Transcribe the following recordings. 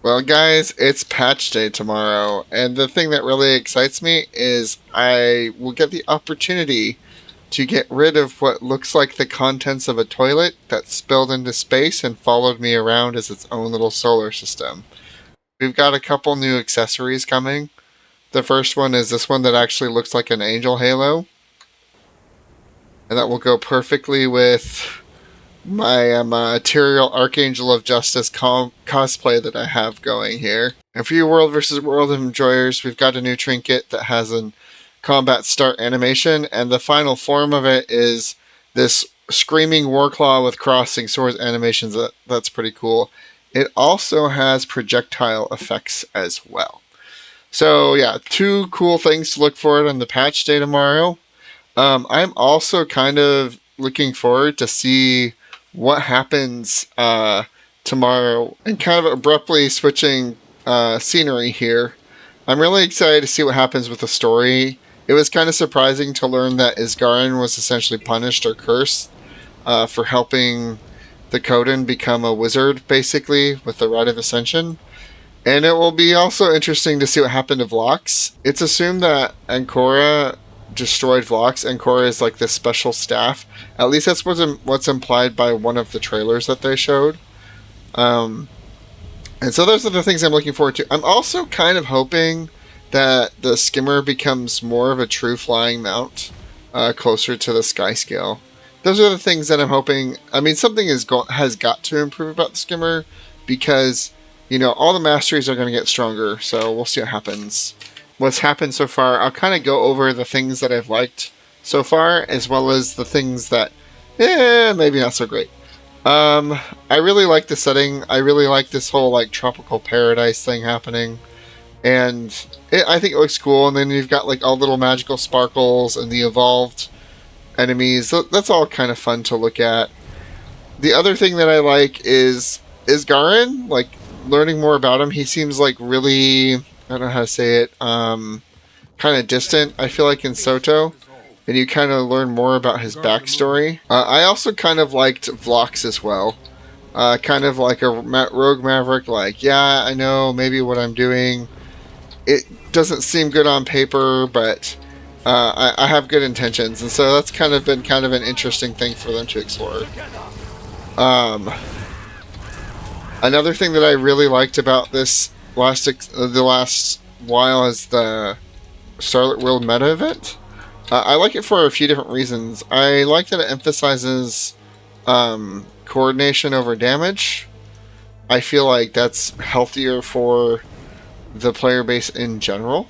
Well, guys, it's patch day tomorrow, and the thing that really excites me is I will get the opportunity to get rid of what looks like the contents of a toilet that spilled into space and followed me around as its own little solar system. We've got a couple new accessories coming. The first one is this one that actually looks like an angel halo, and that will go perfectly with my material Archangel of Justice cosplay that I have going here. And for you World vs. World enjoyers, we've got a new trinket that has a combat start animation, and the final form of it is this screaming Warclaw with crossing swords animations. That's pretty cool. It also has projectile effects as well. So yeah, two cool things to look forward on the patch day tomorrow. I'm also kind of looking forward to see what happens tomorrow, and kind of abruptly switching scenery here. I'm really excited to see what happens with the story. It was kind of surprising to learn that Isgarin was essentially punished or cursed for helping the Coden become a wizard, basically, with the Rite of Ascension. And it will be also interesting to see what happened to Vlox. It's assumed that Ancora destroyed Vlox. Ancora is like this special staff. At least that's what's implied by one of the trailers that they showed. And so those are the things I'm looking forward to. I'm also kind of hoping that the skimmer becomes more of a true flying mount, closer to the sky scale. Those are the things that I'm hoping. I mean, something has got to improve about the skimmer, because all the masteries are going to get stronger. So we'll see what happens. What's happened so far, I'll kind of go over the things that I've liked so far, as well as the things that, maybe not so great. I really like the setting. I really like this whole like tropical paradise thing happening, and I think it looks cool. And then you've got like all little magical sparkles and the evolved enemies. That's all kind of fun to look at. The other thing that I like is Garin. Like, learning more about him. He seems like really, I don't know how to say it, kind of distant. I feel like in Soto, and you kind of learn more about his backstory. I also kind of liked Vlox as well. Kind of like a rogue maverick, like, yeah, I know maybe what I'm doing, it doesn't seem good on paper, but I have good intentions, and so that's kind of been kind of an interesting thing for them to explore. Another thing that I really liked about this the last while is the Starlit World meta event. I like it for a few different reasons. I like that it emphasizes coordination over damage. I feel like that's healthier for the player base in general.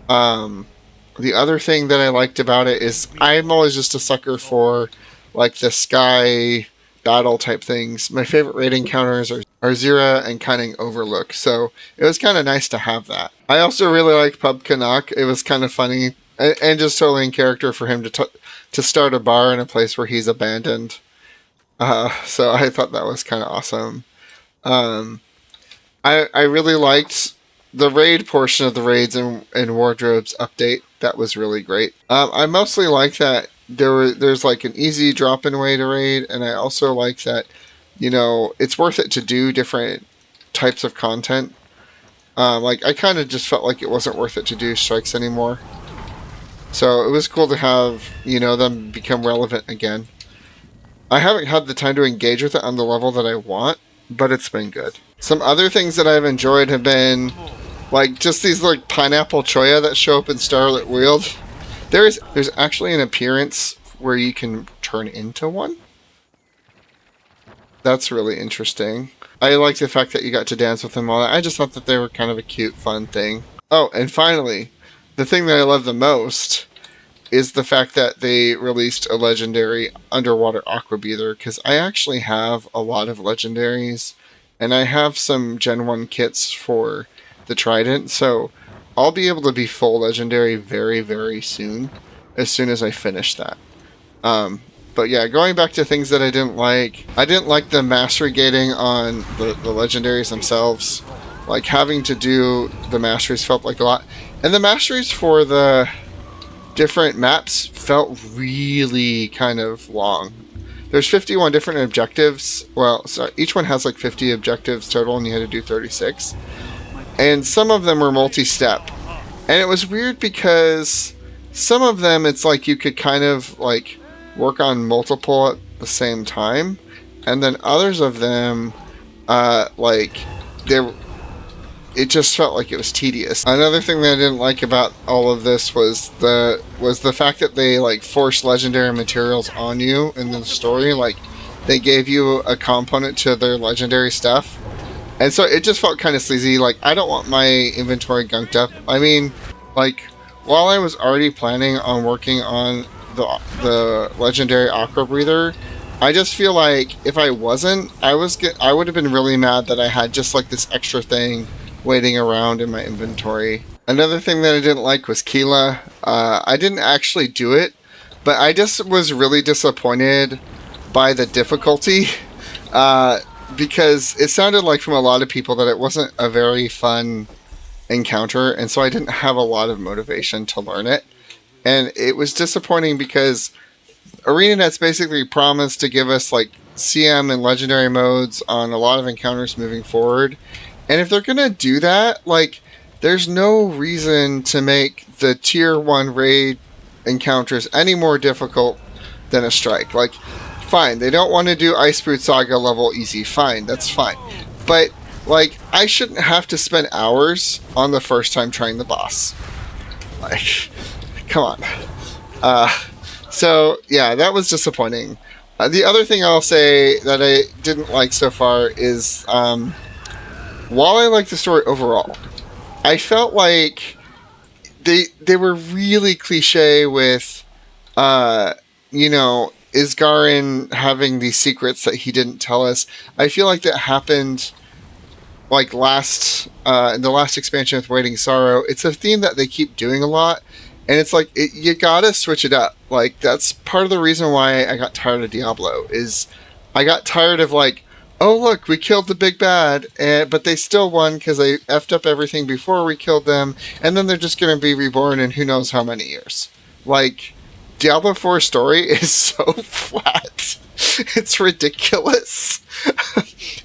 The other thing that I liked about it is I'm always just a sucker for like the sky battle type things. My favorite raid counters are Zira and Cunning Overlook, so it was kind of nice to have that. I also really like Pub Canuck. It was kind of funny and just totally in character for him to start a bar in a place where he's abandoned. So I thought that was kind of awesome. Um, I really liked the raid portion of the raids and wardrobes update. That was really great. I mostly like that there's like an easy drop-in way to raid, and I also like that it's worth it to do different types of content. Like, I kind of just felt like it wasn't worth it to do strikes anymore. So it was cool to have them become relevant again. I haven't had the time to engage with it on the level that I want, but it's been good. Some other things that I've enjoyed have been like just these like pineapple choya that show up in Starlit World. There's actually an appearance where you can turn into one. That's really interesting. I like the fact that you got to dance with them all that. I just thought that they were kind of a cute, fun thing. Oh, and finally, the thing that I love the most is the fact that they released a legendary underwater aqua breather, because I actually have a lot of legendaries, and I have some Gen 1 kits for the Trident, so I'll be able to be full legendary very, very soon, as soon as I finish that. But yeah, going back to things that I didn't like the mastery gating on the legendaries themselves. Like, having to do the masteries felt like a lot. And the masteries for the different maps felt really kind of long. there's 51 different objectives. Well, so each one has like 50 objectives total, and you had to do 36. And some of them were multi-step. And it was weird because some of them, it's like you could kind of like work on multiple at the same time. And then others of them, like, it just felt like it was tedious. Another thing that I didn't like about all of this was the fact that they like forced legendary materials on you in the story. Like, they gave you a component to their legendary stuff, and so it just felt kind of sleazy. Like, I don't want my inventory gunked up. I mean, like, while I was already planning on working on the legendary aqua breather, I just feel like if I wasn't, I would have been really mad that I had just like this extra thing waiting around in my inventory. Another thing that I didn't like was Keela. I didn't actually do it, but I just was really disappointed by the difficulty, because it sounded like from a lot of people that it wasn't a very fun encounter, and so I didn't have a lot of motivation to learn it. And it was disappointing because ArenaNet's basically promised to give us like CM and legendary modes on a lot of encounters moving forward. And if they're gonna do that, like, there's no reason to make the tier 1 raid encounters any more difficult than a strike. Like, fine, they don't want to do Ice Boot Saga level easy, fine, that's fine. But, like, I shouldn't have to spend hours on the first time trying the boss. Like, come on. So, yeah, that was disappointing. The other thing I'll say that I didn't like so far is, while I like the story overall, I felt like they were really cliche with, Isgarin having these secrets that he didn't tell us. I feel like that happened like in the last expansion with Waiting Sorrow. It's a theme that they keep doing a lot, and it's like you gotta switch it up. Like, that's part of the reason why I got tired of Diablo. Is I got tired of like, oh look, we killed the big bad, but they still won because they effed up everything before we killed them, and then they're just going to be reborn in who knows how many years. Like, Diablo 4 story is so flat. It's ridiculous.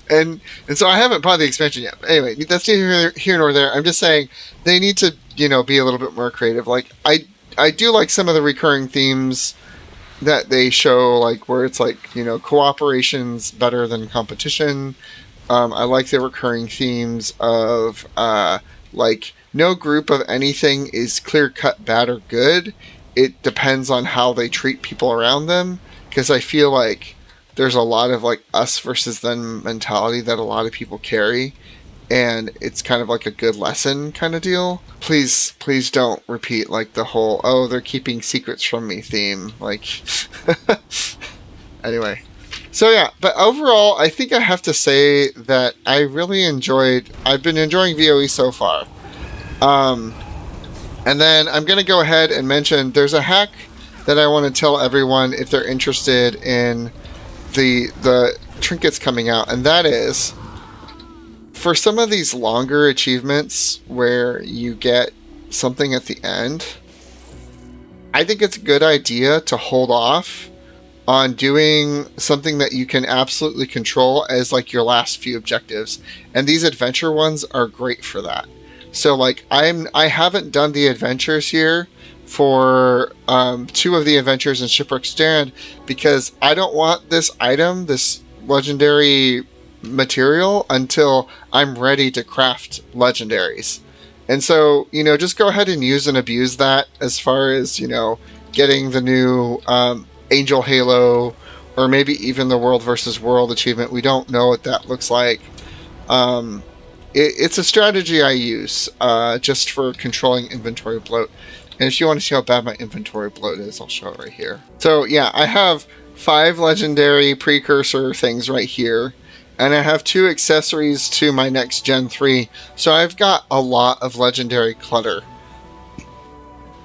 and so I haven't bought the expansion yet. But anyway, that's neither here nor there. I'm just saying they need to, be a little bit more creative. Like, I do like some of the recurring themes that they show, like where it's like, cooperation's better than competition. I like the recurring themes of like, no group of anything is clear cut bad or good. It depends on how they treat people around them, because I feel like there's a lot of like us versus them mentality that a lot of people carry, and it's kind of like a good lesson kind of deal. Please don't repeat like the whole, oh, they're keeping secrets from me theme. Like, anyway. So yeah, but overall, I think I have to say that I've been enjoying VOE so far. And then I'm going to go ahead and mention there's a hack that I want to tell everyone if they're interested in the trinkets coming out, and that is, for some of these longer achievements where you get something at the end, I think it's a good idea to hold off on doing something that you can absolutely control as like your last few objectives. And these adventure ones are great for that. So like I haven't done the adventures here for 2 of the adventures in Shipwreck Strand because I don't want this item, this legendary material, until I'm ready to craft legendaries. And so, just go ahead and use and abuse that as far as, getting the new Angel Halo, or maybe even the World versus World achievement. We don't know what that looks like. It's a strategy I use just for controlling inventory bloat. And if you want to see how bad my inventory bloat is, I'll show it right here. So yeah, I have 5 legendary precursor things right here. And I have 2 accessories to my next Gen 3. So I've got a lot of legendary clutter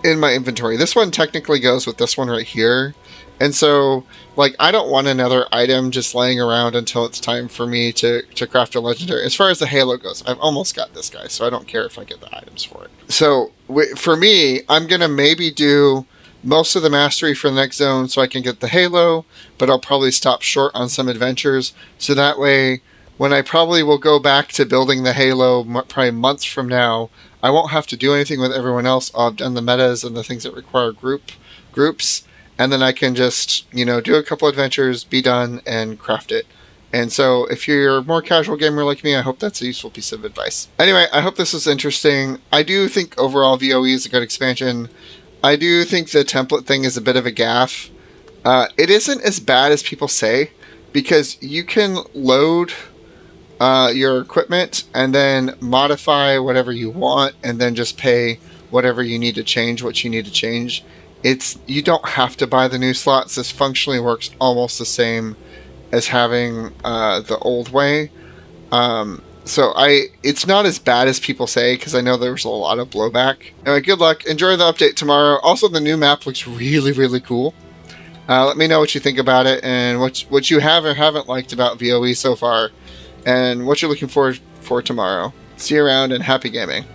in my inventory. This one technically goes with this one right here. And so, like, I don't want another item just laying around until it's time for me to craft a legendary. As far as the Halo goes, I've almost got this guy, so I don't care if I get the items for it. So, for me, I'm going to maybe do most of the mastery for the next zone so I can get the Halo, but I'll probably stop short on some adventures. So that way, when I probably will go back to building the Halo probably months from now, I won't have to do anything with everyone else. I'll have done the metas and the things that require groups, and then I can just, do a couple adventures, be done, and craft it. And so, if you're a more casual gamer like me, I hope that's a useful piece of advice. Anyway, I hope this was interesting. I do think overall VOE is a good expansion. I do think the template thing is a bit of a gaffe. It isn't as bad as people say, because you can load your equipment and then modify whatever you want, and then just pay whatever you need to change what you need to change. You don't have to buy the new slots. This functionally works almost the same as having the old way. So it's not as bad as people say, because I know there's a lot of blowback. Anyway, good luck. Enjoy the update tomorrow. Also, the new map looks really, really cool. Let me know what you think about it, and what you have or haven't liked about VOE so far, and what you're looking forward for tomorrow. See you around, and happy gaming.